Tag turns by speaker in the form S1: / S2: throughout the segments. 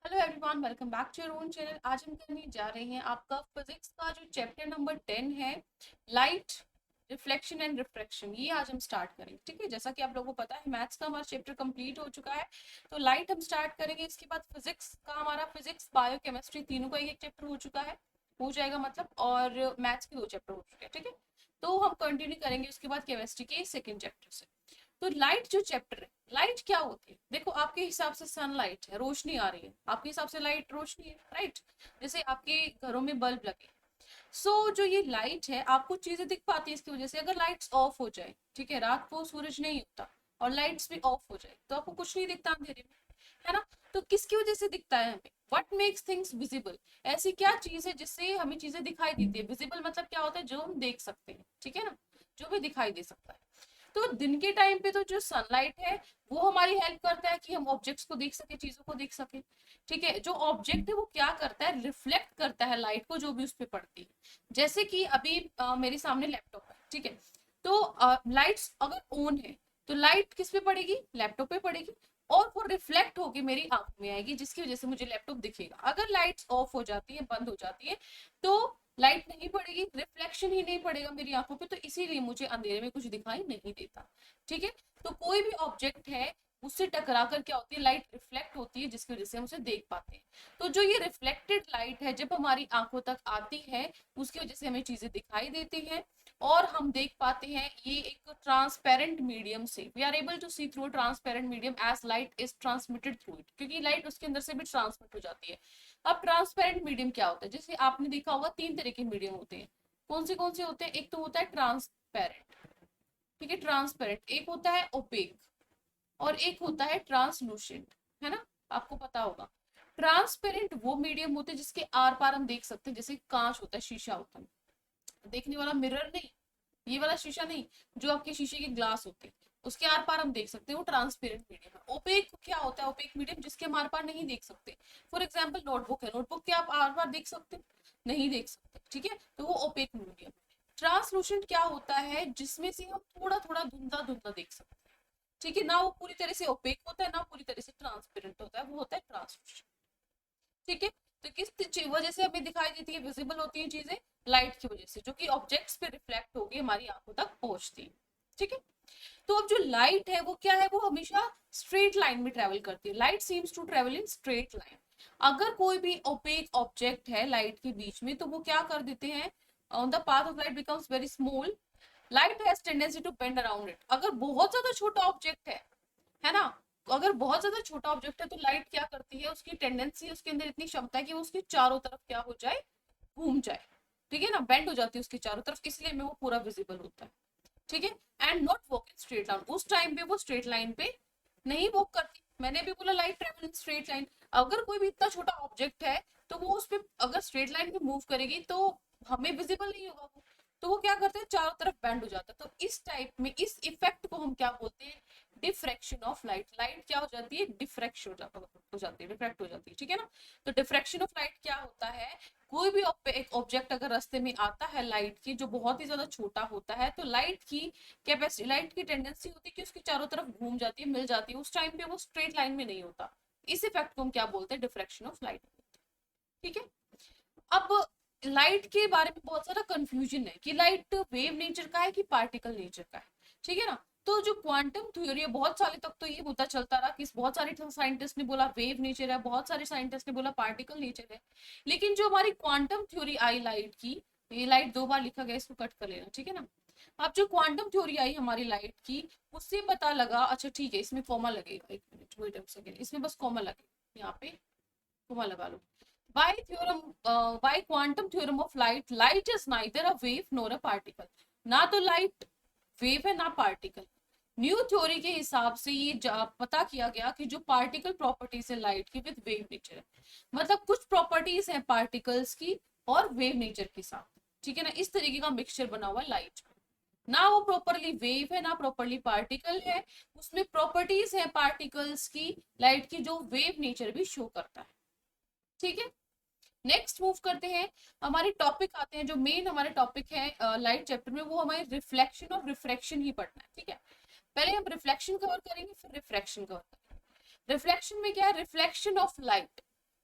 S1: Hello everyone, welcome back to your own channel. आज हम करने जा रहे हैं आपका फिजिक्स का जो चैप्टर नंबर 10 है, लाइट, रिफ्लेक्शन एंड रिफ्रैक्शन। ये आज हम स्टार्ट करेंगे। ठीक है, जैसा कि आप लोगों को पता है मैथ्स का हमारा चैप्टर कंप्लीट हो चुका है, तो लाइट हम स्टार्ट करेंगे। इसके बाद फिजिक्स का हमारा फिजिक्स बायो केमिस्ट्री तीनों का एक चैप्टर हो चुका है, हो जाएगा मतलब, और मैथ्स के 2 चैप्टर हो चुके हैं। ठीक है, तो हम कंटिन्यू करेंगे उसके बाद केमिस्ट्री के सेकेंड चैप्टर से। तो लाइट जो चैप्टर है, लाइट क्या होती है? देखो, आपके हिसाब से सनलाइट है, रोशनी आ रही है, आपके हिसाब से लाइट रोशनी है, राइट? जैसे आपके घरों में बल्ब लगे, जो ये लाइट है, आपको चीजें दिख पाती है इसकी वजह से। अगर लाइट्स ऑफ हो जाए, ठीक है, रात को सूरज नहीं होता और लाइट्स भी ऑफ हो जाए, तो आपको कुछ नहीं दिखता अंधेरे में, है ना? तो किसकी वजह से दिखता है हमें? What makes things visible? ऐसी क्या चीज है जिससे हमें चीजें दिखाई देती है? विजिबल मतलब क्या होता है? जो हम देख सकते हैं, ठीक है ना, जो भी दिखाई दे सकता है। तो दिन के टाइम पे तो जो सनलाइट है वो हमारी हेल्प करता है कि हम ऑब्जेक्ट्स को देख सके, चीजों को देख सके। ठीक है, जो ऑब्जेक्ट है वो क्या करता है? रिफ्लेक्ट करता है लाइट को जो भी उस पर पड़ती है। जैसे कि अभी मेरे सामने लैपटॉप है, ठीक है, तो लाइट्स अगर ऑन है तो लाइट किस पे पड़ेगी? लैपटॉप पे पड़ेगी, और वो रिफ्लेक्ट होके मेरी आंख में आएगी, जिसकी वजह से मुझे लैपटॉप दिखेगा। अगर लाइट्स ऑफ हो जाती है, बंद हो जाती है, तो लाइट नहीं पड़ेगी, रिफ्लेक्शन ही नहीं पड़ेगा मेरी आंखों पे, तो इसीलिए मुझे अंधेरे में कुछ दिखाई नहीं देता। ठीक है, तो कोई भी ऑब्जेक्ट है, उससे टकरा कर क्या होती है? लाइट रिफ्लेक्ट होती है, जिसकी वजह से हम उसे देख पाते हैं। तो जो ये रिफ्लेक्टेड लाइट है, जब हमारी आंखों तक आती है, उसकी वजह से हमें चीजें दिखाई देती हैं और हम देख पाते हैं। ये एक ट्रांसपेरेंट मीडियम से, we are able to see through transparent medium as light is transmitted through it, क्योंकि लाइट उसके अंदर से भी ट्रांसमिट हो जाती है। अब ट्रांसपेरेंट मीडियम क्या होता है? जैसे आपने देखा होगा 3 तरह के मीडियम होते हैं। कौन से होते हैं? एक तो होता है ट्रांसपेरेंट, ठीक है, ट्रांसपेरेंट। एक होता है ओपेक, और एक होता है ट्रांसलूसेंट, है ना? आपको पता होगा। ट्रांसपेरेंट वो मीडियम होते हैं जिसके आर पार हम देख सकते हैं, जैसे कांच होता है, शीशा होता है, देखने वाला मिरर नहीं, ये वाला शीशा नहीं, जो आपके शीशे के ग्लास होते हैं, उसके आर पार हम देख सकते हैं, वो ट्रांसपेरेंट मीडियम है। ओपेक क्या होता है? ओपेक मीडियम जिसके हम आर पार नहीं देख सकते। फॉर एग्जाम्पल नोटबुक है, नोटबुक के आप आर पार देख सकते हैं? नहीं देख सकते, ठीक है, तो वो ओपेक मीडियम। ट्रांसलूसेंट क्या होता है? जिसमें से हम थोड़ा थोड़ा धुंधला धुंधला देख सकते हैं। ठीक है, ना वो पूरी तरह से ओपेक होता है, ना पूरी तरह से ट्रांसपेरेंट होता है, वो होता है ट्रांसलूसेंट। ठीक है, तो किस वजह से हमें दिखाई देती है, विजिबल होती है चीजें? लाइट की वजह से, जो कि ऑब्जेक्ट्स पे रिफ्लेक्ट होगी हमारी आंखों तक पहुंचती है। ठीक है, तो अब जो लाइट है वो क्या है? वो हमेशा स्ट्रेट लाइन में ट्रेवल करती है। Light seems to travel in straight line. अगर कोई भी ओपेक ऑब्जेक्ट है लाइट के बीच में, तो वो क्या कर देते हैं? On the path of light becomes very small, light has tendency to bend around it. अगर बहुत ज्यादा छोटा ऑब्जेक्ट है ना, अगर बहुत ज्यादा छोटा ऑब्जेक्ट है, तो लाइट क्या करती है? उसकी टेंडेंसी, उसके अंदर इतनी क्षमता है कि वो उसके चारों तरफ क्या हो जाए? घूम जाए। ठीक है ना, बेंड हो जाती है उसके चारों तरफ, इसलिए में वो पूरा विजिबल होता है। ठीक है, and not walk in straight line. उस टाइम पे वो स्ट्रेट लाइन पे नहीं वॉक करती। मैंने भी बोला light travel in straight line. अगर कोई भी इतना छोटा ऑब्जेक्ट है, तो वो उस पर अगर स्ट्रेट लाइन पे मूव करेगी तो हमें विजिबल नहीं होगा वो, तो वो क्या करते हैं? चारों तरफ बैंड हो जाता है। तो इस टाइप में, इस इफेक्ट को हम क्या बोलते हैं? Diffraction of light. लाइट क्या हो जाती है? डिफ्रैक्शन हो जाती है, डिफ्रैक्ट हो जाती है। ठीक है ना, तो डिफ्रैक्शन ऑफ लाइट क्या होता है? कोई भी एक ऑब्जेक्ट अगर रास्ते में आता है लाइट की, जो बहुत ही ज्यादा छोटा होता है, तो लाइट की कैपेसिटी, लाइट की टेंडेंसी होती है कि उसकी चारों तरफ घूम जाती है, मिल जाती है, उस टाइम पे वो स्ट्रेट लाइन में नहीं होता। इस इफेक्ट को हम क्या बोलते हैं? Diffraction of light. ठीक है, अब लाइट के बारे में बहुत सारा कंफ्यूजन है कि लाइट वेव नेचर का है कि पार्टिकल नेचर का है। ठीक है ना, तो जो क्वांटम थ्योरी है, बहुत सालों तक तो ये मुद्दा चलता रहा कि बहुत सारे साइंटिस्ट ने बोला वेव नेचर है, बहुत सारे साइंटिस्ट ने बोला पार्टिकल नेचर है। लेकिन जो हमारी क्वांटम थ्योरी आई लाइट की, ये लाइट 2 बार लिखा गया, इसको कट कर लेना, ठीक है ना। अब जो क्वांटम थ्योरी आई हमारी लाइट की, उससे पता लगा, अच्छा ठीक है, इसमें कॉमा लगेगा, एक मिनट वेट अ सेकंड, इसमें बस कॉमा लगेगा, यहाँ पे कॉमा लगा लो। by theorem by quantum theorem of light is neither a wave nor a particle। ना तो लाइट वेव है, ना पार्टिकल। न्यू थ्योरी के हिसाब से ये पता किया गया कि जो पार्टिकल प्रॉपर्टीज है लाइट की विद वेव नेचर है, मतलब कुछ प्रॉपर्टीज हैं पार्टिकल्स की और वेव नेचर के साथ। ठीक है ना, इस तरीके का मिक्सचर बना हुआ लाइट। ना वो प्रॉपरली वेव है, ना प्रॉपरली पार्टिकल है, उसमें प्रॉपर्टीज है पार्टिकल्स की, लाइट की, जो वेव नेचर भी शो करता है। ठीक है, नेक्स्ट मूव करते हैं। हमारे टॉपिक आते हैं, जो मेन हमारे टॉपिक है लाइट चैप्टर में, वो हमारे रिफ्लेक्शन और रिफ्रैक्शन ही पढ़ना है। ठीक है, पहले हम रिफ्लेक्शन कवर करेंगे, फिर रिफ्रैक्शन कवर करेंगे। रिफ्लेक्शन में क्या है? Reflection of light.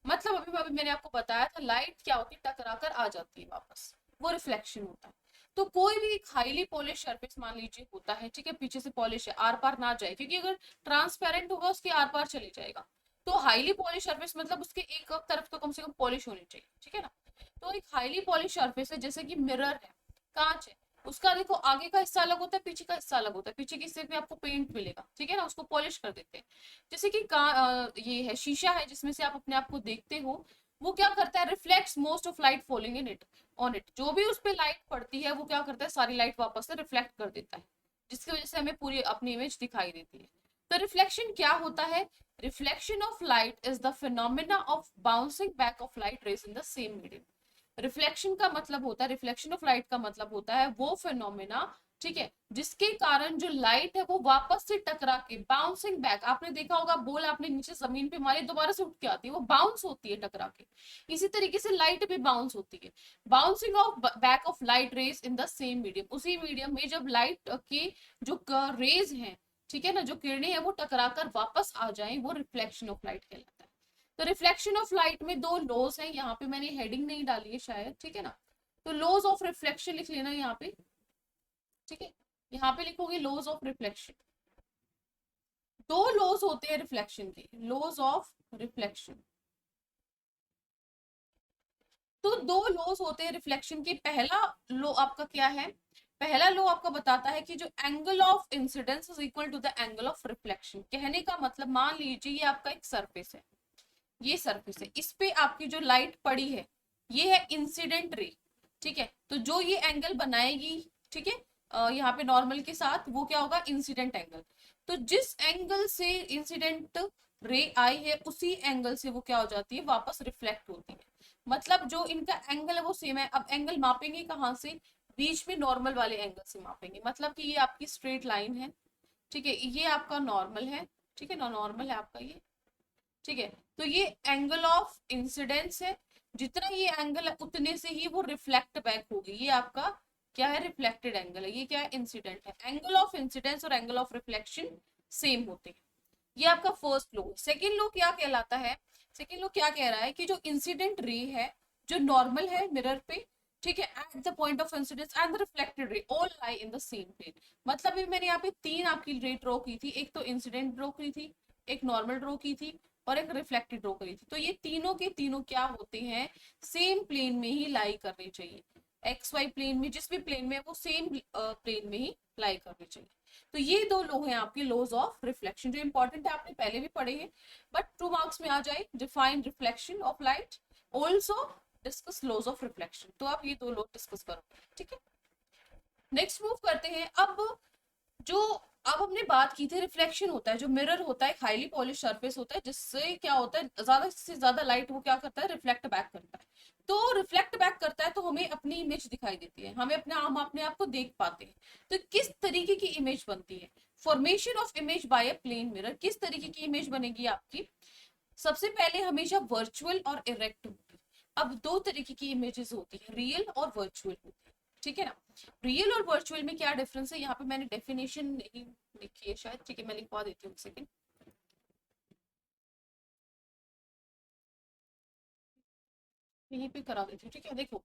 S1: मतलब अभी अभी मैंने आपको बताया था लाइट क्या होती है, टकरा कर आ जाती है वापस, वो रिफ्लेक्शन होता है। तो कोई भी एक हाईली पॉलिश सरफेस मान लीजिए होता है, ठीक है, पीछे से पॉलिश है, आर पार ना जाए, क्योंकि अगर ट्रांसपेरेंट होगा उसके आर पार चले जाएगा। तो हाईली पॉलिश सरफेस मतलब उसके एक तरफ तो कम से कम पॉलिश होनी चाहिए, ठीक है ना। तो एक हाईली पॉलिश सरफेस है, जैसे कि मिरर है, कांच है, उसका देखो आगे का हिस्सा अलग होता है, पीछे का हिस्सा अलग होता है, पीछे के हिस्से पे आपको पेंट मिलेगा, ठीक है ना, उसको पॉलिश कर देते हैं। जैसे कि ये है शीशा है जिसमें से आप अपने आप को देखते हो, वो क्या करता है, reflects most of light falling in it on it, जो भी उस पे लाइट पड़ती है वो क्या करता है, सारी लाइट वापस से रिफ्लेक्ट कर देता है, जिसकी वजह से हमें पूरी अपनी इमेज दिखाई देती है। तो रिफ्लेक्शन क्या होता है, reflection of light is the phenomena of bouncing back of light rays in the same medium. Reflection का मतलब होता है, रिफ्लेक्शन ऑफ लाइट का मतलब होता है वो फिनोमेना, ठीक है, जिसके कारण जो लाइट है वो वापस से टकरा के बाउंसिंग बैक, आपने देखा होगा बॉल आपने नीचे जमीन पे मारी दोबारा से उठ के आती है, वो बाउंस होती है टकरा के। इसी तरीके से लाइट भी बाउंस होती है, bouncing off back of light rays in the same medium, उसी मीडियम में जब लाइट के जो रेज हैं, ठीक है ना, जो किरणें हैं वो टकरा कर वापस आ जाए, वो रिफ्लेक्शन ऑफ लाइट कहलाता है। तो रिफ्लेक्शन ऑफ लाइट में दो लॉज हैं, यहाँ पे मैंने हेडिंग नहीं डाली है शायद, ठीक है ना। तो लॉज ऑफ रिफ्लेक्शन लिख लेना यहाँ पे, ठीक है, यहाँ पे लिखोगे लॉज ऑफ रिफ्लेक्शन। दो लॉज होते हैं रिफ्लेक्शन के, लॉज ऑफ रिफ्लेक्शन। तो दो लॉज होते हैं रिफ्लेक्शन के, पहला लॉ आपका क्या है, पहला लॉ आपका बताता है कि जो angle of incidence is equal to the angle of reflection. कहने का मतलब मान लीजिए ये आपका एक सरफेस है, ये सरफेस है, इस पे आपकी जो लाइट पड़ी है ये है इंसिडेंट रे, ठीक है, तो जो ये एंगल बनाएगी, ठीक है, यहाँ पे नॉर्मल के साथ वो क्या होगा, इंसिडेंट एंगल। तो जिस एंगल से इंसिडेंट रे आई है उसी एंगल से वो क्या हो जाती है, वापस रिफ्लेक्ट होती है। मतलब जो इनका एंगल है वो सेम है। अब एंगल मापेंगे कहाँ से, बीच में नॉर्मल वाले एंगल से मापेंगे, मतलब कि ये आपकी स्ट्रेट लाइन है, ठीक है, ये आपका नॉर्मल है, ठीक है ना, नॉर्मल है आपका ये, ठीक है। तो ये एंगल ऑफ इंसिडेंस है, जितना ये एंगल है उतने से ही वो रिफ्लेक्ट बैक होगी, ये आपका क्या है, रिफ्लेक्टेड एंगल है, ये क्या है, इंसिडेंट है। एंगल ऑफ इंसिडेंस और एंगल ऑफ रिफ्लेक्शन सेम होते हैं। ये आपका फर्स्ट लॉ। सेकेंड लॉ क्या कहलाता है, सेकेंड लॉ क्या कह रहा है कि जो इंसिडेंट रे है, जो नॉर्मल है मिरर पे, ठीक है, at the point of incidence and the reflected ray all lie in the same plane. मतलब भी मैंने यहाँ पे तीन आपकी रे ड्रॉ की थी, एक तो इंसिडेंट ड्रॉ की थी, एक नॉर्मल ड्रॉ की थी, और एक रिफ्लेक्टेड ड्रॉ करी थी। तो ये तीनों के तीनों क्या होते हैं, सेम प्लेन में ही लाई करनी चाहिए, एक्स वाई प्लेन में, जिस भी प्लेन में वो सेम प्लेन में ही लाई करनी चाहिए। तो ये दो लॉ हैं आपके, लॉज ऑफ रिफ्लेक्शन, जो इंपॉर्टेंट है, आपने पहले भी पढ़े हैं, बट 2 मार्क्स में आ जाए। Define reflection of light, also discuss laws of reflection. तो आप ये दो लॉ डिस्कस करोगे, ठीक है। नेक्स्ट मूव करते हैं। जो अब हमने बात की थी, रिफ्लेक्शन होता है, जो मिरर होता है, हाईली पॉलिश सरफेस होता है, जिससे क्या होता है, ज्यादा से ज्यादा लाइट वो क्या करता है, रिफ्लेक्ट बैक करता है। तो रिफ्लेक्ट बैक करता है तो हमें अपनी इमेज दिखाई देती है, हम अपने आप को देख पाते हैं। तो किस तरीके की इमेज बनती है, formation of image by a plane mirror, किस तरीके की इमेज बनेगी आपकी। सबसे पहले हमेशा वर्चुअल और इरेक्ट होगी। अब दो तरीके की इमेजेस होती है, रियल और वर्चुअल होती है, ठीक है ना। रियल और वर्चुअल में क्या डिफरेंस है, यहाँ पे मैंने डेफिनेशन नहीं लिखी है शायद, ठीक है, मैं लिखवा देती हूँ, सेकंड यहीं पे करा देती हूँ, ठीक है। देखो,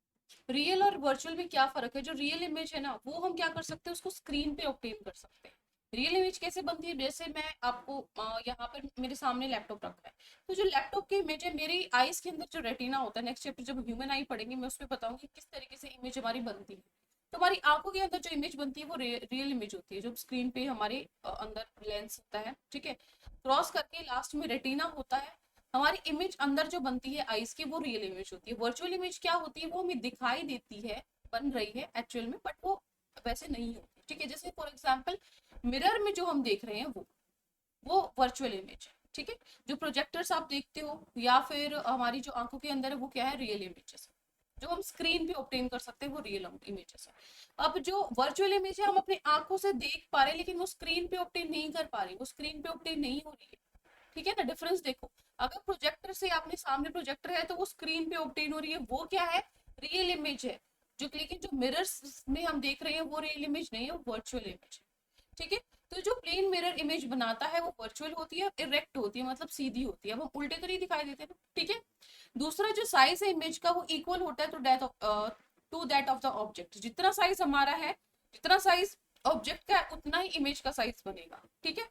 S1: रियल और वर्चुअल में क्या फर्क है, जो रियल इमेज है ना वो हम क्या कर सकते हैं, उसको स्क्रीन पे ऑब्टेन कर सकते हैं। रियल इमेज कैसे बनती है, जैसे मैं आपको यहाँ पर मेरे सामने लैपटॉप रखा है, तो जो लैपटॉप की इमेज है, मेरी आईज के अंदर जो रेटिना होता है, नेक्स्ट चैप्टर जब ह्यूमन आई पढ़ेंगे मैं उसमें बताऊंगी किस तरीके से इमेज हमारी बनती है। तो हमारी आंखों के अंदर जो इमेज बनती है वो रियल इमेज होती है, जो स्क्रीन पे हमारे अंदर लेंस होता है, ठीक है, क्रॉस करके लास्ट में रेटिना होता है। हमारी इमेज अंदर जो बनती है आईज की, वो रियल इमेज होती है। वर्चुअल इमेज क्या होती है, वो हमें दिखाई देती है, बन रही है एक्चुअल में, बट वो वैसे नहीं होती, ठीक है। जैसे फॉर एग्जाम्पल मिरर में जो हम देख रहे हैं वो वर्चुअल इमेज है, ठीक है। जो प्रोजेक्टर्स आप देखते हो या फिर हमारी जो आंखों के अंदर है वो क्या है, रियल इमेजेस। जो हम स्क्रीन पे ऑब्टेन कर सकते हैं वो रियल इमेजेस है। अब जो वर्चुअल इमेज है हम अपनी आंखों से देख पा रहे हैं, लेकिन वो स्क्रीन पे ऑब्टेन नहीं कर पा रही, वो स्क्रीन पे ऑब्टेन नहीं हो रही है, ठीक है ना। डिफरेंस देखो, अगर प्रोजेक्टर से आपने सामने प्रोजेक्टर है तो वो स्क्रीन पे ऑब्टेन हो रही है, वो क्या है, रियल इमेज है। जो लेकिन जो मिरर्स में हम देख रहे हैं वो रियल इमेज नहीं है, वो वर्चुअल इमेज है, ठीक है। तो जो प्लेन मिरर इमेज बनाता है वो वर्चुअल होती है, इरेक्ट होती है, मतलब सीधी होती है, वो उल्टे तो नहीं दिखाई देते ना, ठीक है। दूसरा जो साइज है इमेज का वो इक्वल होता है to that of the object. जितना साइज हमारा है, जितना साइज ऑब्जेक्ट का है, उतना ही इमेज का साइज बनेगा, ठीक है।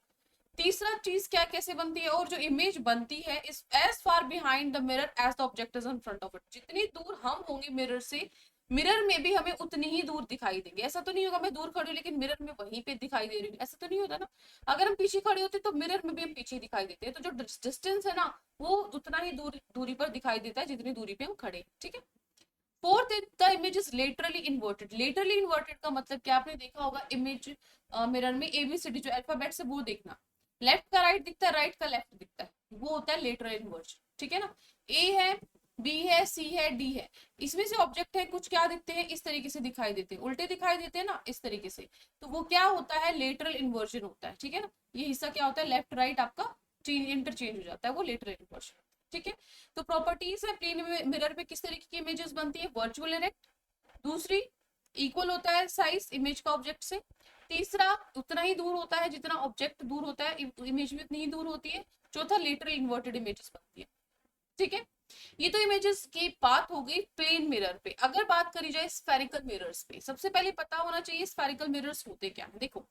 S1: तीसरा चीज क्या कैसे बनती है, और जो इमेज बनती है is as far behind the mirror as the object is in front of it. जितनी दूर हम होंगे मिरर से, मिरर में भी हमें उतनी ही दूर दिखाई देंगे। ऐसा तो नहीं होगा मैं दूर खड़ी हूँ लेकिन मिरर में वहीं पे दिखाई दे रही हूँ, ऐसा तो नहीं होता ना। अगर हम पीछे खड़े होते तो मिरर में भी हम पीछे दिखाई देते हैं, तो जो डिस्टेंस है ना वो उतना ही दूरी पर दिखाई देता है जितनी दूरी पे हम खड़े हैं, ठीक है। Fourth, the image is laterally inverted. Laterally inverted का मतलब क्या, आपने देखा होगा इमेज मिरर में एबीसीडी जो अल्फाबेट से वो देखना, लेफ्ट का राइट दिखता है, राइट का लेफ्ट दिखता है, वो होता है लेटरल इन्वर्जन, ठीक है ना। ए है, बी है, सी है, डी है, इसमें से ऑब्जेक्ट है कुछ क्या दिखते हैं, इस तरीके से दिखाई देते हैं, उल्टे दिखाई देते हैं ना, इस तरीके से, तो वो क्या होता है, लेटरल इन्वर्जन होता है, ठीक है ना। ये हिस्सा क्या होता है, लेफ्ट राइट आपका इंटरचेंज हो जाता है, वो लेटरल इन्वर्जन, ठीक है। तो प्रॉपर्टीज है प्लेन मिरर पे किस तरीके की इमेजेस बनती है, वर्चुअल इरेक्ट। दूसरी, इक्वल होता है साइज इमेज का ऑब्जेक्ट से। तीसरा, उतना ही दूर होता है जितना ऑब्जेक्ट दूर होता है, इमेज भी उतनी ही दूर होती है। चौथा, लेटरल इन्वर्टेड इमेजेस बनती है, ठीक है। ये तो इमेजेस की बात हो गई प्लेन मिरर पे। अगर बात करी जाए स्फेरिकल मिरर्स पे, सबसे पहले पता होना चाहिए स्फेरिकल मिरर्स होते क्या हैं। देखो,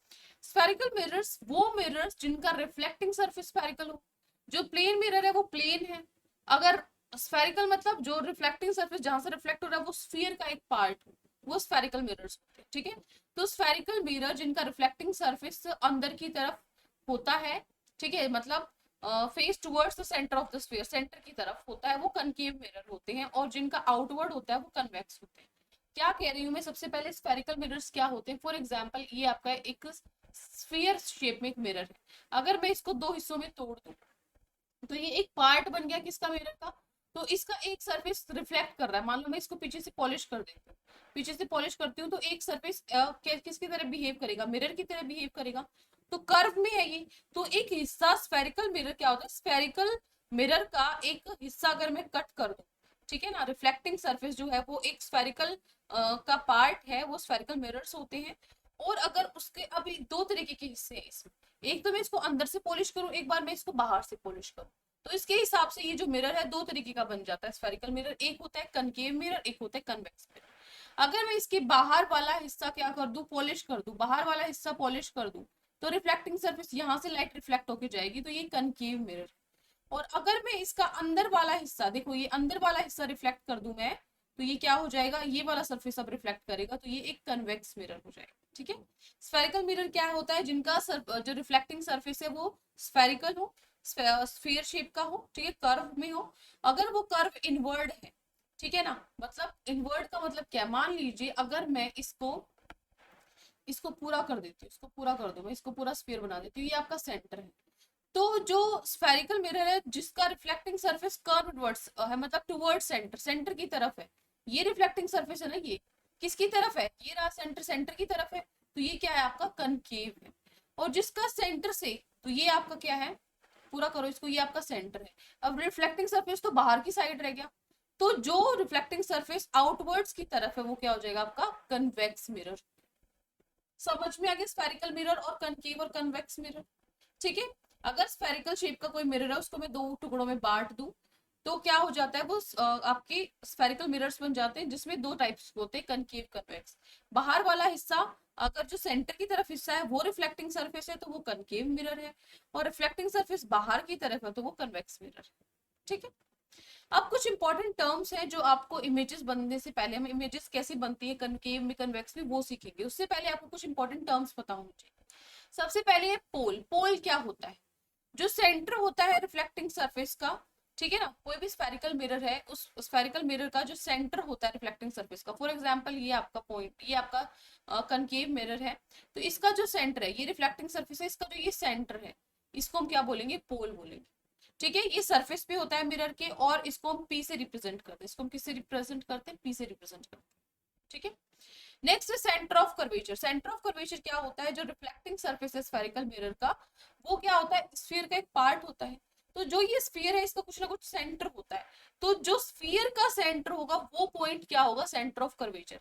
S1: स्फेरिकल मिरर्स वो मिरर्स जिनका रिफ्लेक्टिंग सरफेस स्फेरिकल हो। जो प्लेन मिरर है वो प्लेन है। अगर स्फेरिकल मतलब जो रिफ्लेक्टिंग सरफेस जहां से रिफ्लेक्ट हो रहा है वो स्फीयर का एक पार्ट हो, वो स्फेरिकल मिरर्स होते हैं, ठीक है। तो स्फेरिकल मिरर जिनका रिफ्लेक्टिंग सरफेस अंदर की तरफ होता है, ठीक है, मतलब face towards the centre of the sphere, centre की तरफ होता है, वो कनकेव मिरर होते हैं। और जिनका आउटवर्ड होता है वो कन्वेक्स होते हैं। क्या कह रही हूँ मैं, सबसे पहले स्फेरिकल मिरर्स क्या होते हैं। फॉर एग्जांपल ये आपका एक स्फीयर शेप में एक मिरर है। अगर मैं इसको दो हिस्सों में तोड़ दूं तो ये एक पार्ट बन गया किसका, मिरर का। तो इसका एक सरफेस रिफ्लेक्ट कर रहा है। मान लो मैं इसको पीछे से पॉलिश कर देती हूँ, पीछे से पॉलिश करती हूँ तो एक सरफेस किसकी तरह बिहेव करेगा, मिरर की तरह बिहेव करेगा। तो कर्व में है ये। तो एक हिस्सा स्फेरिकल मिरर क्या होता है, स्फेरिकल मिरर का एक हिस्सा अगर मैं कट कर दूं, ठीक है ना, रिफ्लेक्टिंग सरफेस जो है वो एक स्फेरिकल का पार्ट है, वो स्फेरिकल मिरर्स होते हैं। और अगर उसके अभी दो तरीके के हिस्से हैं इसमें, एक तो मैं इसको अंदर से पॉलिश करूं, एक बार मैं इसको बाहर से पॉलिश करूं, तो इसके हिसाब से ये जो मिरर है दो तरीके का बन जाता है स्फेरिकल मिरर। एक होता है कनकेव मिरर, एक होता है कन्वेक्स मिरर। अगर मैं इसके बाहर वाला हिस्सा क्या कर दूं, पॉलिश कर दूं, बाहर वाला हिस्सा पॉलिश कर दूं, तो रिफ्लेक्टिंग सरफेस यहाँ से लाइट रिफ्लेक्ट होके जाएगी, तो ये कनकेव मिरर। और अगर मैं इसका अंदर वाला हिस्सा, देखो ये अंदर वाला हिस्सा रिफ्लेक्ट कर दूं मैं, तो ये क्या हो जाएगा, ये वाला सरफेस अब रिफ्लेक्ट करेगा, तो ये एक कन्वेक्स मिरर हो जाएगा, ठीक है। स्फेरिकल मिरर क्या होता है, जिनका जो रिफ्लेक्टिंग सरफेस है वो स्फेरिकल हो, स्फीयर शेप का हो, ठीक है, कर्व में हो। अगर वो कर्व इनवर्ड है, ठीक है ना, मतलब इनवर्ड का मतलब क्या, मान लीजिए अगर मैं इसको इसको पूरा कर देती हूँ, इसको पूरा कर दूं, मैं इसको पूरा स्फीयर बना देती हूँ, ये आपका सेंटर है। तो जो स्फेरिकल मिरर है जिसका रिफ्लेक्टिंग सरफेस कर्ववर्ड्स है, मतलब टुवर्ड सेंटर, सेंटर की तरफ है, ये रिफ्लेक्टिंग सरफेस है ना, ये किसकी तरफ है, ये रहा सेंटर, सेंटर की तरफ है, तो ये क्या है आपका कनकेव है। और जिसका सेंटर से, तो ये आपका क्या है, पूरा करो इसको, ये आपका सेंटर है। अब रिफ्लेक्टिंग सरफेस तो बाहर की साइड रह गया, तो जो रिफ्लेक्टिंग सरफेस आउटवर्ड्स की तरफ है वो क्या हो जाएगा आपका कन्वेक्स मिरर। समझ में आ गया स्फेरिकल मिरर और कनकेव और कन्वेक्स मिरर, ठीक है। अगर स्फेरिकल शेप का कोई मिरर है उसको मैं दो टुकड़ों में बांट दूं, तो क्या हो जाता है, वो आपके स्फेरिकल मिरर्स बन जाते हैं जिसमें दो टाइप्स होते हैं, कनकेव कन्वेक्स। बाहर वाला हिस्सा, अगर जो सेंटर की तरफ हिस्सा है वो रिफ्लेक्टिंग सरफेस है तो वो कनकेव मिरर है, और रिफ्लेक्टिंग सरफेस बाहर की तरफ है तो वो कन्वेक्स मिरर है, ठीक है। अब कुछ इंपॉर्टेंट टर्म्स हैं जो आपको इमेजेस बनने से पहले, हम इमेजेस कैसी बनती है कनकेव में कन्वेक्स में वो सीखेंगे, उससे पहले आपको कुछ इंपॉर्टेंट टर्म्स पता होने चाहिए। सबसे पहले है पोल। पोल क्या होता है, जो सेंटर होता है रिफ्लेक्टिंग सरफेस का, ठीक है ना, कोई भी स्फेरिकल मिरर है उस स्फेरिकल मिरर का जो सेंटर होता है रिफ्लेक्टिंग सरफेस का, फॉर एग्जांपल ये आपका पॉइंट, ये आपका कनकेव मिरर है, तो इसका जो सेंटर है, ये रिफ्लेक्टिंग सरफेस है, इसका जो ये सेंटर है, इसको हम क्या बोलेंगे, पोल बोलेंगे, ठीक है। ये सरफेस पे होता है मिरर के, और इसको हम पी से रिप्रेजेंट करते हैं, इसको हम किससे रिप्रेजेंट करते हैं, पी से रिप्रेजेंट करते हैं, ठीक है। नेक्स्ट है centre of curvature. Centre of curvature क्या होता है, जो रिफ्लेक्टिंग सरफेस है स्फेरिकल मिरर का, वो क्या होता है, स्फीयर का एक पार्ट होता है, तो जो ये स्फीयर है इसका कुछ ना कुछ सेंटर होता है, तो जो स्फीयर का सेंटर होगा वो पॉइंट क्या होगा, सेंटर ऑफ कर्वेचर।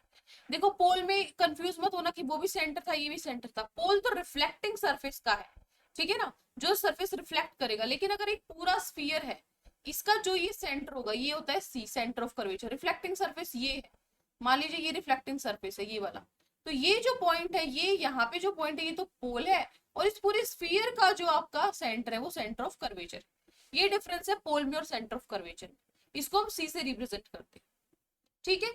S1: देखो पोल में कंफ्यूज मत होना कि वो भी सेंटर था ये भी सेंटर था, पोल तो रिफ्लेक्टिंग सरफेस का है, ठीक है ना, जो सरफेस रिफ्लेक्ट करेगा। लेकिन अगर एक पूरा स्फीयर है, इसका जो ये सेंटर होगा ये होता है C, centre of curvature. Reflecting surface ये है, मान लीजिए ये रिफ्लेक्टिंग सरफेस है ये वाला, तो ये जो पॉइंट है ये यहाँ पे जो पॉइंट है ये तो पोल है, और इस पूरे स्फीयर का जो आपका सेंटर है वो सेंटर ऑफ कर्वेचर। ये डिफरेंस है पोल में और सेंटर ऑफ कर्वेचर, इसको हम सी से रिप्रेजेंट करते हैं, ठीक है।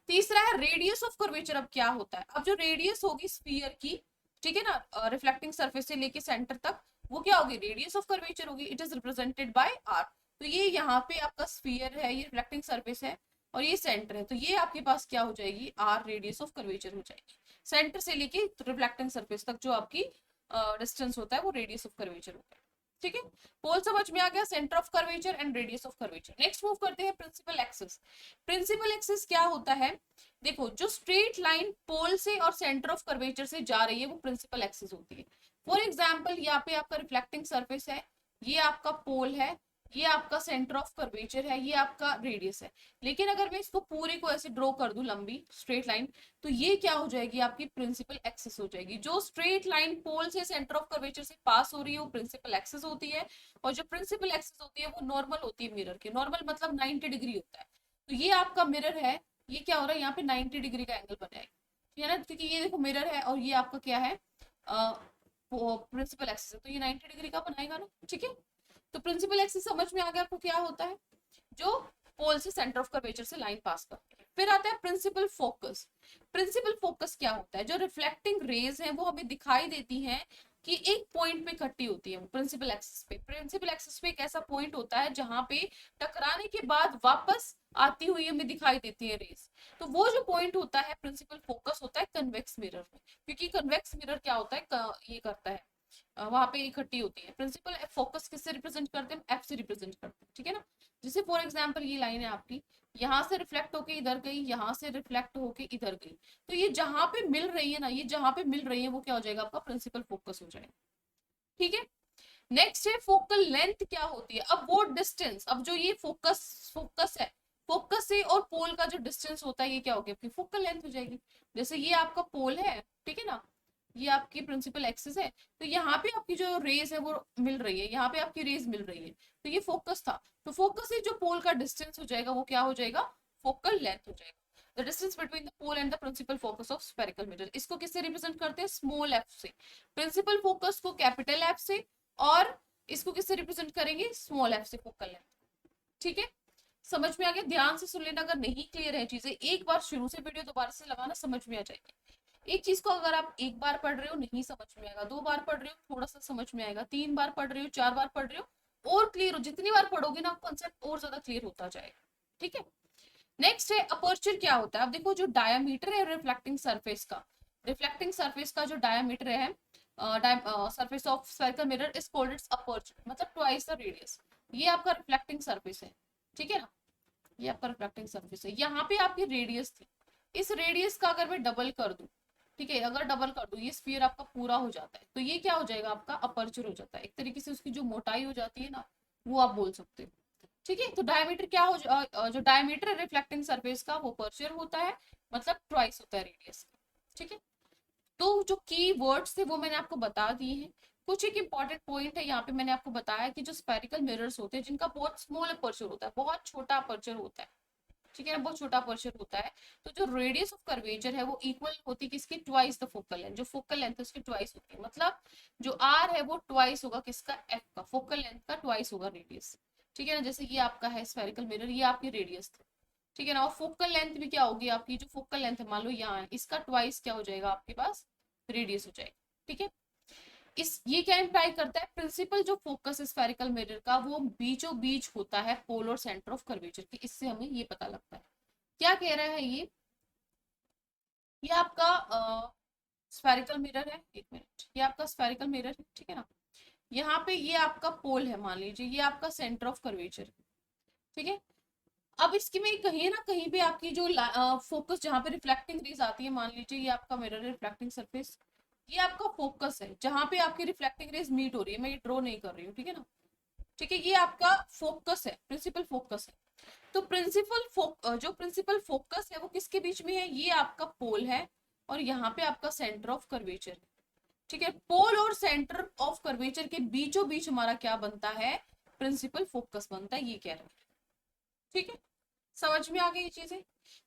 S1: तीसरा है रेडियस ऑफ कर्वेचर। अब क्या होता है, अब जो रेडियस होगी स्फीयर की, ठीक है ना, रिफ्लेक्टिंग सरफेस से लेके सेंटर तक, वो क्या होगी, रेडियस ऑफ कर्वेचर होगी। It is represented by R. तो ये यहाँ पे आपका स्फीयर है, ये रिफ्लेक्टिंग सरफेस है और ये सेंटर है, तो ये आपके पास क्या हो जाएगी, आर रेडियस ऑफ कर्वेचर हो जाएगी। सेंटर से लेके रिफ्लेक्टिंग सरफेस तक जो आपकी डिस्टेंस होता है वो रेडियस ऑफ कर्वेचर होता है, ठीक है। पोल समझ में आ गया, centre of curvature and radius of curvature. Next move करते हैं प्रिंसिपल एक्सिस। प्रिंसिपल एक्सिस क्या होता है, देखो जो स्ट्रेट लाइन पोल से और सेंटर ऑफ कर्वेचर से जा रही है वो प्रिंसिपल एक्सिस होती है। फॉर एग्जाम्पल यहाँ पे आपका रिफ्लेक्टिंग सरफेस है, ये आपका पोल है, ये आपका सेंटर ऑफ कर्वेचर है, ये आपका रेडियस है। लेकिन अगर मैं इसको पूरे को ऐसे ड्रॉ कर दूं लंबी स्ट्रेट लाइन, तो ये क्या हो जाएगी, आपकी प्रिंसिपल एक्सिस हो जाएगी। जो स्ट्रेट लाइन पोल से सेंटर ऑफ कर्वेचर से पास हो रही है वो प्रिंसिपल एक्सिस होती है, और जो प्रिंसिपल एक्सिस होती है वो नॉर्मल होती है मिरर की। नॉर्मल मतलब 90 डिग्री होता है। तो ये आपका मिरर है, ये क्या हो रहा है, यहाँ पे 90 डिग्री का एंगल बनाएगा, ठीक है ना, क्योंकि ये देखो मिरर है और ये आपका क्या है, प्रिंसिपल एक्सिस है, तो ये 90 डिग्री का बनाएगा ना, ठीक है। तो प्रिंसिपल एक्सिस समझ में आ गया आपको क्या होता है, जो पोल से सेंटर ऑफ कर्वेचर से लाइन पास करती है। फिर आता है प्रिंसिपल फोकस। प्रिंसिपल फोकस क्या होता है, जो रिफ्लेक्टिंग रेज है वो हमें दिखाई देती हैं कि एक पॉइंट पे इकट्ठी होती है प्रिंसिपल एक्सिस पे। प्रिंसिपल एक्सिस पे एक ऐसा पॉइंट होता है जहां पे टकराने के बाद वापस आती हुई हमें दिखाई देती है रेज, तो वो जो पॉइंट होता है प्रिंसिपल फोकस होता है कन्वेक्स मिरर में। क्योंकि कन्वेक्स मिरर क्या होता है, ये करता है, वहां पे इकट्ठी होती है। प्रिंसिपल फोकस किससे रिप्रेजेंट करते हैं, एफ से रिप्रेजेंट करते हैं, ठीक है ना। जैसे फॉर एग्जांपल ये लाइन है आपकी, यहाँ से रिफ्लेक्ट होके इधर गई, यहाँ से रिफ्लेक्ट होके इधर गई, तो ये जहां पे मिल रही है ना, ये जहां पे मिल रही है वो क्या हो जाएगा, आपका प्रिंसिपल फोकस हो जाएगा, ठीक है। नेक्स्ट है फोकल लेंथ क्या होती है। अब वो डिस्टेंस, अब जो ये फोकस फोकस है, फोकस से और पोल का जो डिस्टेंस होता है ये क्या हो गया, आपकी फोकल लेंथ हो जाएगी। जैसे ये आपका पोल है, ठीक है ना, ये आपकी प्रिंसिपल एक्सिस है, तो यहाँ पे आपकी जो रेज है वो मिल रही है, यहाँ पे आपकी रेज मिल रही है, तो ये फोकस था। तो फोकस से जो पोल का डिस्टेंस हो जाएगा वो क्या हो जाएगा, फोकल लेंथ हो जाएगा। The distance between the pole and the principal focus of spherical mirror. इसको किससे रिप्रेजेंट करते हैं, स्मॉल एफ से। प्रिंसिपल फोकस को कैपिटल एफ से, और इसको किससे रिप्रेजेंट करेंगे, स्मॉल एफ से, फोकल लेंथ, ठीक है। समझ में आ गया, ध्यान से सुन लेना, अगर नहीं क्लियर है चीजें एक बार शुरू से वीडियो दोबारा से लगाना, समझ में आ जाएगी। एक चीज को अगर आप एक बार पढ़ रहे हो नहीं समझ में आएगा, दो बार पढ़ रहे हो थोड़ा सा समझ में आएगा, तीन बार पढ़ रहे हो, चार बार पढ़ रहे हो और क्लियर हो, जितनी बार पढ़ोगे ना कॉन्सेप्ट और ज्यादा क्लियर होता जाएगा, ठीक है। नेक्स्ट है अपर्चर क्या होता है। अब देखो जो डायामीटर है रिफ्लेक्टिंग सरफेस का, रिफ्लेक्टिंग सरफेस का जो डायामीटर है, surface of spherical mirror is called its aperture, मतलब ट्वाइस द रेडियस। ये आपका रिफ्लेक्टिंग सरफेस है, ठीक है ना, ये आपका रिफ्लेक्टिंग सरफेस है, यहाँ पे आपकी रेडियस थी, इस रेडियस का अगर मैं डबल कर दूं, ठीक है, अगर डबल कर दूं ये स्फीयर आपका पूरा हो जाता है, तो ये क्या हो जाएगा, आपका अपर्चर हो जाता है। एक तरीके से उसकी जो मोटाई हो जाती है ना, वो आप बोल सकते हो, ठीक है। तो डायमीटर क्या हो जो डायमीटर है रिफ्लेक्टिंग सरफेस का वो अपर्चर होता है, मतलब ट्वाइस होता है रेडियस का, ठीक है। तो जो की वर्ड्स थे वो मैंने आपको बता दिए हैं। कुछ एक इंपॉर्टेंट पॉइंट है यहाँ पे मैंने आपको बताया कि जो स्फेरिकल मिरर्स होते हैं जिनका बहुत स्मॉल अपर्चर होता है, बहुत छोटा अपर्चर होता है, ठीक है ना, बहुत छोटा अपर्चर होता है, तो जो रेडियस ऑफ कर्वेचर है वो इक्वल होती है किसकी, ट्वाइस द फोकल लेंथ। जो फोकल लेंथ है उसकी ट्वाइस होती है, मतलब जो आर है वो ट्वाइस होगा किसका, एफ का, फोकल लेंथ का ट्वाइस होगा रेडियस, ठीक है ना। जैसे ये आपका है स्फेरिकल मिरर, ये आपकी रेडियस थी, ठीक है ना, और फोकल लेंथ भी क्या होगी आपकी, जो फोकल लेंथ है मान लो यहाँ है, इसका ट्वाइस क्या हो जाएगा आपके पास, रेडियस हो जाएगा, ठीक है। इस ये क्या इंप्लाई करता है, प्रिंसिपल जो फोकस है स्फेरिकल मिरर का वो बीचों बीच होता है पोल और सेंटर ऑफ कर्वेचर की। इससे हमें ये पता लगता है, क्या कह रहा है ये आपका स्फेरिकल मिरर है, एक मिनट, ये आपका स्फेरिकल मिरर है, ठीक है ना, यहाँ पे ये आपका पोल है, मान लीजिए ये आपका सेंटर ऑफ कर्वेचर, ठीक है। अब इसकी में कहीं ना कहीं पे आपकी जो फोकस जहां पे रिफ्लेक्टिंग रेज आती है, मान लीजिए ये आपका मिरर रिफ्लेक्टिंग सरफेस, ये आपका फोकस है जहां पे आपकी रिफ्लेक्टिंग रेज मीट हो रही है, मैं ये ड्रॉ नहीं कर रही हूँ, ठीक है ना, ठीक है, ये आपका फोकस है, प्रिंसिपल फोकस है। तो जो प्रिंसिपल फोकस है वो किसके बीच में है, ये आपका पोल है और यहाँ पे आपका सेंटर ऑफ कर्वेचर है। ठीक है, पोल और सेंटर ऑफ कर्वेचर के बीचों बीच हमारा क्या बनता है, प्रिंसिपल फोकस बनता है, ये कह रहे हैं। ठीक है, समझ में आ गई ये चीजें।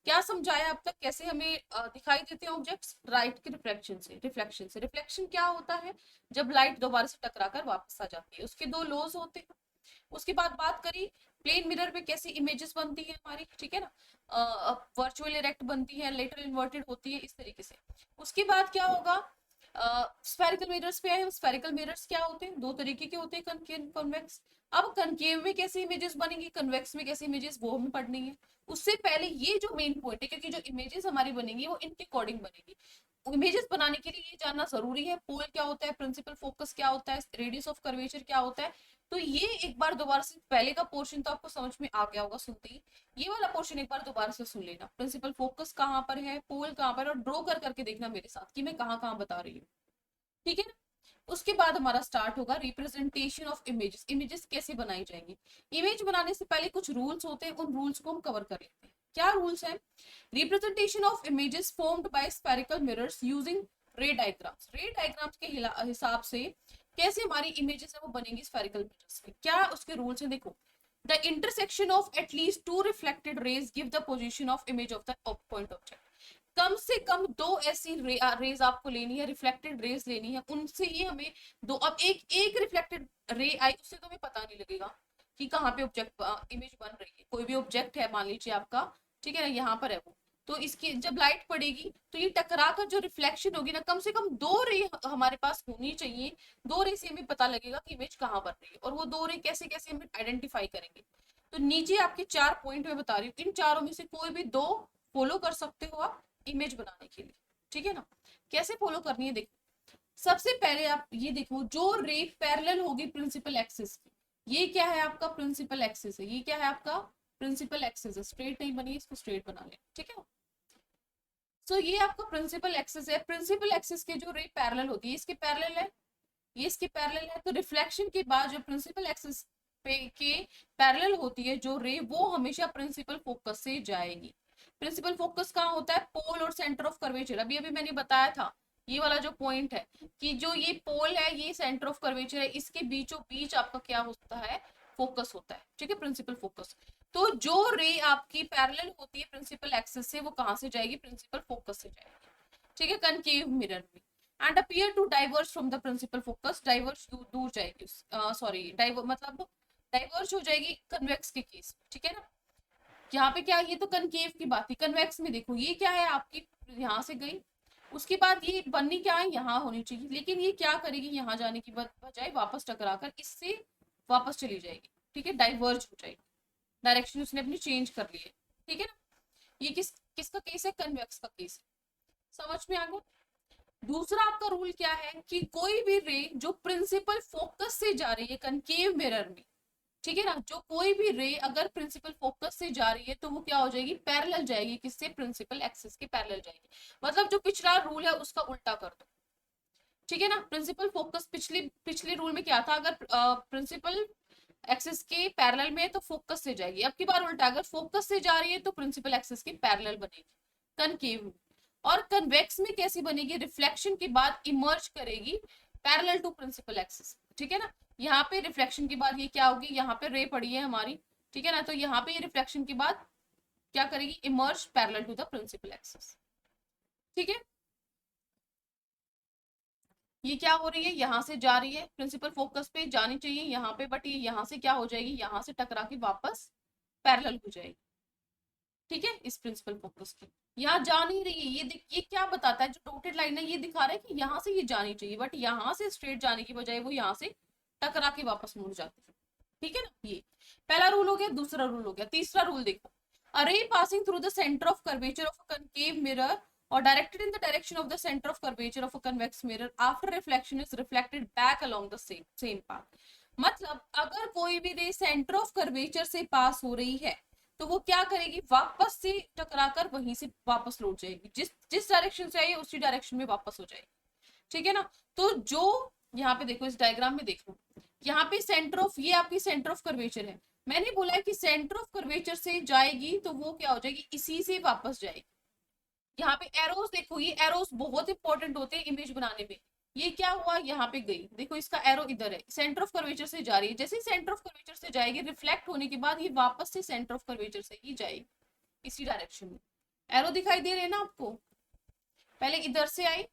S1: क्या समझाया अब तक, कैसे हमें दिखाई देते हैं ऑब्जेक्ट्स, लाइट के रिफ्लेक्शन से। रिफ्लेक्शन क्या होता है, जब लाइट दोबारा से टकराकर वापस आ जाती है, उसके दो लॉज होते हैं। उसके बाद बात करी प्लेन मिरर पे कैसी इमेजेस बनती है हमारी, ठीक है ना, वर्चुअल इरेक्ट बनती है, लेटर इन्वर्टेड होती है, इस तरीके से। उसके बाद क्या होगा, स्फेरिकल मिरर्स पे आए हम। स्फेरिकल मिरर्स क्या होते हैं, दो तरीके के होते हैं, कनकेव कन्वेक्स। अब कनकेव में कैसी इमेजेस बनेंगी, कन्वेक्स में कैसी इमेजेस, वो हमें पढ़नी है। उससे पहले ये जो मेन पॉइंट है, क्योंकि जो इमेजेस हमारी बनेंगी वो इनके अकॉर्डिंग बनेगी। इमेजेस बनाने के लिए ये जानना जरूरी है, पोल क्या होता है, प्रिंसिपल फोकस क्या होता है, रेडियस ऑफ कर्वेचर क्या होता है। तो ये एक बार दोबारा से, पहले का पोर्शन तो आपको समझ में आ गया होगा सुनते ही, ये वाला पोर्शन एक बार दोबारा से सुन लेना। प्रिंसिपल फोकस कहाँ पर है, पोल कहाँ पर है, और ड्रॉ कर करके देखना मेरे साथ कि मैं कहाँ कहाँ बता रही हूँ। ठीक है ना। उसके बाद हमारा स्टार्ट होगा रिप्रेजेंटेशन ऑफ इमेजेस। इमेजेस कैसे बनाई जाएंगी, इमेज बनाने से पहले कुछ रूल्स होते हैं, उन रूल्स को हम कवर कर लेते हैं। क्या रूल्स हैं, representation of images formed by spherical mirrors using रे डायग्राम्स। रे डायग्राम्स के हिसाब से कैसे हमारी इमेजेस है वो बनेंगी स्फेरिकल मिरर्स में, क्या उसके रूल्स हैं, देखो। The intersection of at least two reflected rays give the position of image of the point object. कम से कम दो ऐसी रेज आपको लेनी है, रिफ्लेक्टेड रेज लेनी है, उनसे ही हमें दो। अब एक एक रिफ्लेक्टेड रे आई, उससे तो हमें पता नहीं लगेगा कि कहाँ पे ऑब्जेक्ट इमेज बन रही है। कोई भी ऑब्जेक्ट है मान लीजिए आपका, ठीक है ना, यहाँ पर है वो, तो इसकी जब लाइट पड़ेगी तो ये टकरा कर जो रिफ्लेक्शन होगी ना, कम से कम दो रे हमारे पास होनी चाहिए। दो रे से हमें पता लगेगा कि इमेज कहाँ बन रही है, और वो दो रे कैसे कैसे हमें आइडेंटिफाई करेंगे। तो नीचे आपके 4 पॉइंट में बता रही हूँ, इन चारों में से कोई भी दो फॉलो कर सकते हो आप इमेज बनाने के लिए। ठीक है ना, कैसे फॉलो करनी है, देखो। सबसे पहले आप ये देखो, जो रे पैरेलल होगी प्रिंसिपल एक्सिस की, ये क्या है आपका प्रिंसिपल एक्सिस है, ये क्या है आपका प्रिंसिपल एक्सिस है। स्ट्रेट नहीं बनी, इसको स्ट्रेट बना ले, ठीक है। सो ये आपका प्रिंसिपल एक्सिस है। प्रिंसिपल एक्सिस के जो रे पैरेलल होती है, इसके पैरेलल है, ये इसके पैरेलल है। तो रिफ्लेक्शन के बाद जो प्रिंसिपल एक्सिस पे के पैरेलल होती है जो रे, वो हमेशा प्रिंसिपल फोकस से जाएगी। प्रिंसिपल फोकस कहाँ होता है, पोल और सेंटर ऑफ कर्वेचर। अभी अभी मैंने बताया था, ये वाला जो पॉइंट है कि जो ये पोल है, ये सेंटर ऑफ कर्वेचर है, इसके बीचों बीच आपका क्या होता है, फोकस होता है। ठीक है, प्रिंसिपल फोकस। तो जो रे आपकी पैरेलल होती है प्रिंसिपल एक्सिस से, वो कहाँ से जाएगी, प्रिंसिपल फोकस से जाएगी। ठीक है, कनकेव मिरर में, and appear to diverge from the principal focus. Diverge दूर जाएगी, सॉरी डाइवर मतलब डाइवर्स हो जाएगी कन्वेक्स के केस। ठीक है ना, यहाँ पे क्या, ये तो कनकेव की बात थी। कन्वेक्स में देखो, ये क्या है आपकी, यहाँ से गई, उसके बाद ये बननी क्या है, यहाँ होनी चाहिए, लेकिन ये क्या करेगी, यहाँ जाने की बजाय वापस टकरा कर इससे वापस चली जाएगी। ठीक है, डाइवर्ज हो जाएगी, डायरेक्शन उसने अपनी चेंज कर ली है। ठीक है ना, ये किसका केस है, कन्वेक्स का केस है। समझ में आ गया। दूसरा आपका रूल क्या है कि कोई भी रे जो प्रिंसिपल फोकस से जा रही है कनकेव मिरर में, ठीक है ना, जो कोई भी रे अगर प्रिंसिपल फोकस से जा रही है तो वो क्या हो जाएगी, पैरेलल जाएगी, किससे, प्रिंसिपल एक्सिस के पैरेलल जाएगी। मतलब जो पिछला रूल है उसका उल्टा कर दो। ठीक है ना, प्रिंसिपल फोकस पिछले पिछले रूल में क्या था, अगर प्रिंसिपल एक्सिस के पैरेलल में है तो फोकस से जाएगी। अब की बार उल्टा, अगर फोकस से जा रही है तो प्रिंसिपल एक्सिस के पैरेलल बनेगी कनकेव। और कन्वेक्स में कैसी बनेगी, रिफ्लेक्शन के बाद इमर्ज करेगी पैरेलल टू प्रिंसिपल एक्सिस। ठीक है ना, यहाँ पे रिफ्लेक्शन के बाद ये क्या होगी, यहाँ पे रे पड़ी है हमारी, ठीक है ना, तो यहाँ पे ये रिफ्लेक्शन के बाद क्या करेगी, emerge parallel to the principal axis. ठीक है, ये क्या हो रही है, यहाँ से जा रही है, प्रिंसिपल फोकस पे जानी चाहिए यहाँ पे, बट ये यहाँ से क्या हो जाएगी, यहाँ से टकरा के वापस पैरेलल हो जाएगी। ठीक है, इस प्रिंसिपल फोकस की यहाँ जा नहीं रही है। ये क्या बताता है, जो डॉटेड लाइन है ये दिखा रहा है कि यहाँ से ये जानी चाहिए, बट यहाँ से स्ट्रेट जाने की बजाय वो यहाँ से टकरा के वापस मुड़ जाती है। ठीक है ना, ये पहला रूल हो गया। दूसरा रूल हो गया, तीसरा रूल देखो। A ray passing through the centre of curvature of a concave mirror or directed in the direction of the center of curvature of a convex mirror after reflection is reflected back along the same path। मतलब अगर कोई भी रे centre of curvature से पास हो रही है तो वो क्या करेगी, वापस से टकराकर वहीं से वापस लौट जाएगी, जिस जिस डायरेक्शन से आई है उसी डायरेक्शन में वापस हो जाएगी। ठीक है ना, तो जो यहाँ पे देखो, इस डायग्राम में देखो, यहाँ पे सेंटर ऑफ, ये आपकी सेंटर ऑफ कर्वेचर है। मैंने बोला है कि सेंटर ऑफ कर्वेचर से जाएगी तो वो क्या हो जाएगी, इसी से वापस जाएगी। यहाँ पे एरोस देखो, ये एरोस बहुत इंपॉर्टेंट होते हैं इमेज बनाने में। ये क्या हुआ, यहाँ पे गई, देखो इसका एरो इधर है, सेंटर ऑफ कर्वेचर से जा रही है। जैसे ही सेंटर ऑफ कर्वेचर से जाएगी, रिफ्लेक्ट होने के बाद ये वापस से सेंटर ऑफ कर्वेचर से ही जाएगी, इसी डायरेक्शन में। एरो दिखाई दे रहे हैं ना आपको, पहले इधर से आई,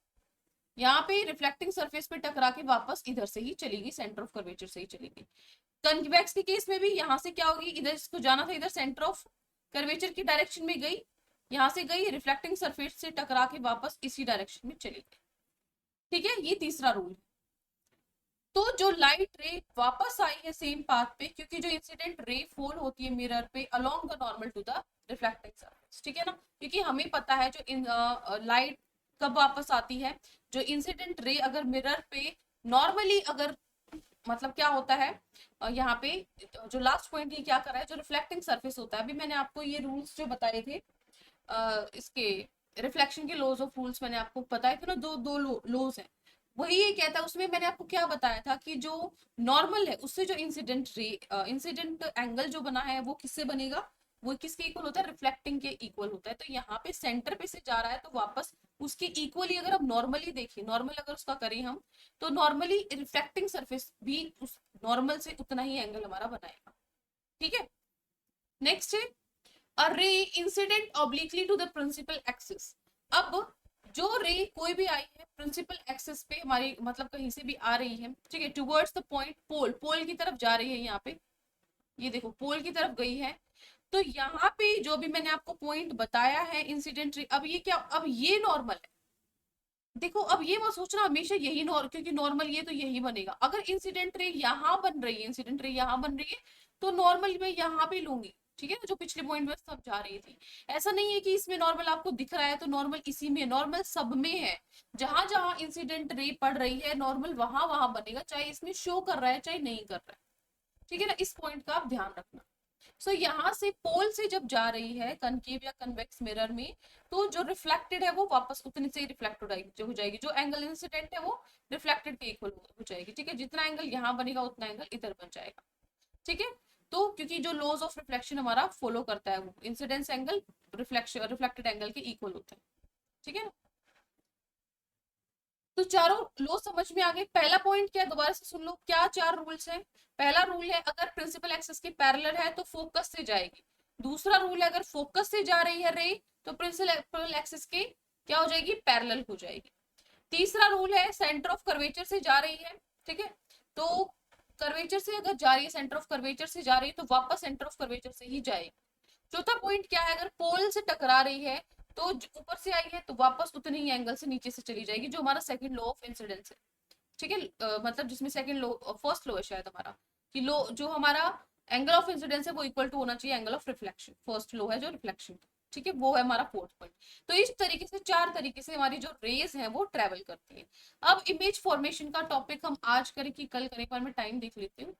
S1: यहाँ पे रिफ्लेक्टिंग सरफेस पे टकरा के वापस इधर से ही चली गई, सेंटर ऑफ कर्वेचर से ही चली गई। कन्वेक्स के केस में भी यहाँ से क्या होगी, इधर इसको जाना था, इधर सेंटर ऑफ कर्वेचर की डायरेक्शन में गई, यहाँ से गई, रिफ्लेक्टिंग सरफेस से टकरा के वापस इसी डायरेक्शन में चली गई। ठीक है, ये तीसरा रूल है। तो जो लाइट रे वापस आई है सेम पाथ पे, क्योंकि जो इंसिडेंट रे फॉल होती है मिरर पे along the normal to the reflecting surface, ठीक है ना, क्योंकि हमें पता है जो लाइट कब वापस आती है, जो इंसिडेंट रे अगर मिरर पे नॉर्मली अगर मतलब क्या होता है, यहाँ पे जो लास्ट पॉइंट ये क्या कर रहा है, जो रिफ्लेक्टिंग सरफेस होता है, अभी मैंने आपको ये रूल्स जो बताए थे इसके रिफ्लेक्शन के लॉज ऑफ रूल्स मैंने आपको बताए थे ना, दो दो लॉज हैं, वही ये कहता है। उसमें मैंने आपको क्या बताया था कि जो नॉर्मल है उससे जो इंसिडेंट रे इंसिडेंट एंगल जो बना है वो किससे बनेगा, वो किसके इक्वल होता है, रिफ्लेक्टिंग के इक्वल होता है। तो यहाँ पे सेंटर पे से जा रहा है तो वापस उसके इक्वली अगर हम नॉर्मली देखें, नॉर्मल अगर उसका करें हम, तो नॉर्मली रिफ्लेक्टिंग सरफेस भी उस नॉर्मल से उतना ही एंगल हमारा बनाएगा। ठीक है, नेक्स्ट है a ray incident obliquely to the principal axis. अब जो रे कोई भी आई है प्रिंसिपल एक्सिस पे हमारी, मतलब कहीं से भी आ रही है, ठीक है, टुवर्ड्स द पॉइंट पोल, पोल की तरफ जा रही है, यहाँ पे ये देखो पोल की तरफ गई है। तो यहाँ पे जो भी मैंने आपको पॉइंट बताया है इंसिडेंट रे, अब ये क्या, अब ये नॉर्मल है। देखो अब ये मत सोचना हमेशा यही क्योंकि नॉर्मल ये तो यही बनेगा। अगर इंसिडेंट रे यहाँ बन रही है, इंसिडेंट रे यहाँ बन रही है, तो नॉर्मल मैं यहाँ पे लूंगी, ठीक है ना, जो पिछले पॉइंट में सब जा रही थी। ऐसा नहीं है कि इसमें नॉर्मल आपको दिख रहा है तो नॉर्मल इसी में, नॉर्मल सब में है। जहां जहां इंसिडेंट रे पड़ रही है नॉर्मल वहां वहां बनेगा, चाहे इसमें शो कर रहा है चाहे नहीं कर रहा है। ठीक है ना, इस पॉइंट का आप ध्यान रखना। सो यहाँ से पोल से जब जा रही है कनकेव या कन्वेक्स मिरर में, तो जो रिफ्लेक्टेड है वो वापस उतनी से ही रिफ्लेक्टेड हो जाएगी, जो एंगल इंसिडेंट है वो रिफ्लेक्टेड के इक्वल हो जाएगी। ठीक है, जितना एंगल यहाँ बनेगा उतना एंगल इधर बन जाएगा। ठीक है, तो क्योंकि जो लॉज ऑफ रिफ्लेक्शन हमारा फॉलो करता है वो incidence angle reflection reflected angle के इक्वल होता है। ठीक है ना, तो चारों लो समझ में आ गए। पहला पॉइंट क्या है, दोबारा से सुन लो, क्या चार रूल्स हैं। पहला रूल है अगर प्रिंसिपल एक्सिस के पैरेलल है तो फोकस से जाएगी। दूसरा रूल है अगर फोकस से जा रही है रे तो प्रिंसिपल एक्सिस के क्या हो जाएगी, पैरेलल हो जाएगी। तीसरा रूल है सेंटर ऑफ कर्वेचर से जा रही है, ठीक है, तो कर्वेचर से अगर जा रही है, सेंटर ऑफ कर्वेचर से जा रही है तो वापस सेंटर ऑफ कर्वेचर से ही जाएगी। चौथा पॉइंट क्या है, अगर पोल से टकरा रही है तो ऊपर से आई है तो वापस उतने ही एंगल से नीचे से चली जाएगी, जो हमारा सेकंड लॉ ऑफ इंसिडेंस है। ठीक है, मतलब जिसमें सेकंड लॉ, फर्स्ट लॉ है शायद हमारा, कि लॉ जो हमारा एंगल ऑफ इंसिडेंस है वो इक्वल टू होना चाहिए angle of reflection. First law है जो रिफ्लेक्शन, ठीक है, वो है हमारा फोर्थ पॉइंट। तो इस तरीके से चार तरीके से हमारी जो रेज है वो ट्रेवल करती है। अब इमेज फॉर्मेशन का टॉपिक हम आज करें कि कल करें, पर मैं टाइम देख लेती हूँ।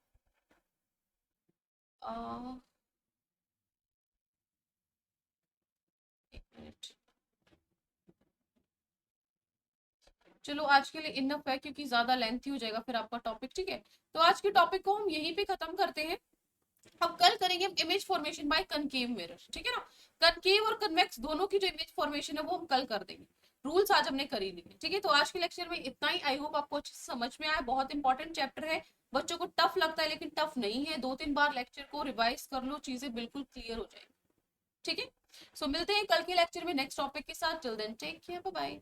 S1: एक मिनट, चलो आज के लिए इनफ है क्योंकि ज्यादा लेंथी हो जाएगा फिर आपका टॉपिक। ठीक है, तो आज के टॉपिक को हम यहीं पे खत्म करते हैं। अब कल करेंगे image formation by concave mirror, ठीक है ना। कनकेव और कन्वेक्स दोनों की जो इमेज फॉर्मेशन है वो हम कल कर देंगे। रूल्स आज हमने कर ही लिए, ठीक है। तो आज के लेक्चर में इतना ही। आई होप आपको अच्छे से समझ में आया। बहुत इंपॉर्टेंट चैप्टर है, बच्चों को टफ लगता है लेकिन टफ नहीं है। 2-3 बार लेक्चर को रिवाइज कर लो, चीजें बिल्कुल क्लियर हो जाएगी। ठीक है, सो मिलते हैं कल के लेक्चर में नेक्स्ट टॉपिक के साथ। Till then take care, bye bye.